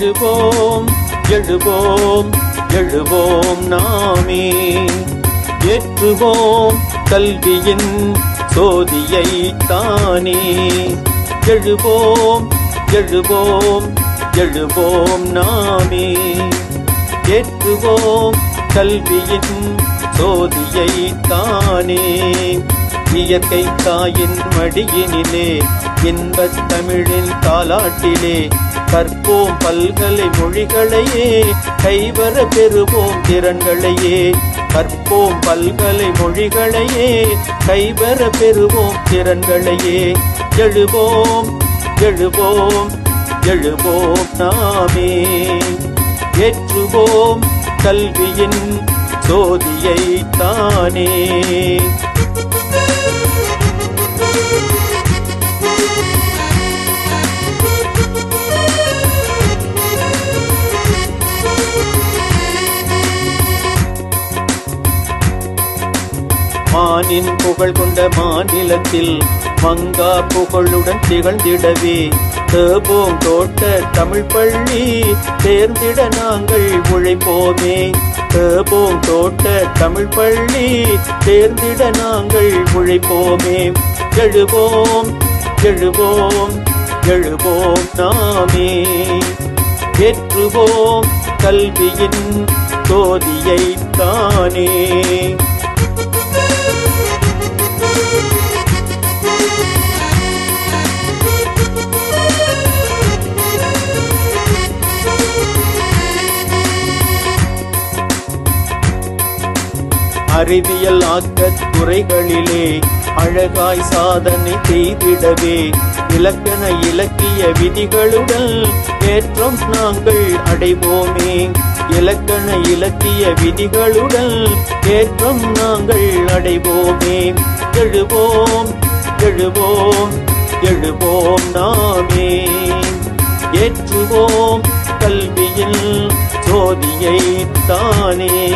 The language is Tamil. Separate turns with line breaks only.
எழுவோம் எழுவோம் எழுவோம் நாமே, ஏற்றுவோம் கல்வியின் சோதியை தானே. எழுவோம் எழுவோம் எழுவோம் நாமே, ஏற்றுவோம் கல்வியின் சோதியை தானே. இயற்கை தாயின் மடியினிலே இன்பத் தமிழின் தாலாட்டிலே கற்போம் பல்கலை மொழிகளையே, கைவர பெறுவோம் திறன்களையே. கற்போம் பல்கலை மொழிகளையே, கைவர பெறுவோம் திறன்களையே. எழுவோம் எழுவோம் எழுவோம் நாமே, ஏற்றுவோம் கல்வியின் சோதியை தானே. மானின் புகழ் கொண்ட மாநிலத்தில் மங்கா புகழுடன் திகழ்ந்திடவே, தேவோம் தோட்ட தமிழ் பள்ளி தேர்ந்திட நாங்கள் உழைப்போமே. தேவோம் தோட்ட தமிழ் பள்ளி தேர்ந்திட நாங்கள் உழைப்போமே. எழுவோம் எழுவோம் எழுவோம் நாமே, ஏற்றுவோம் கல்வியின் சோதியை தானே. அறிவியல் ஆக்கத் துறைகளிலே அழகாய் சாதனை செய்திடவே, இலக்கண இலக்கிய விதிகளுடன் ஏற்றம் நாங்கள் அடைவோமே. இலக்கண இலக்கிய விதிகளுடன் ஏற்றம் நாங்கள் அடைவோமே. எழுவோம் எழுவோம் எழுவோம் நாமே, ஏற்றுவோம் கல்வியில் சோதியை தானே.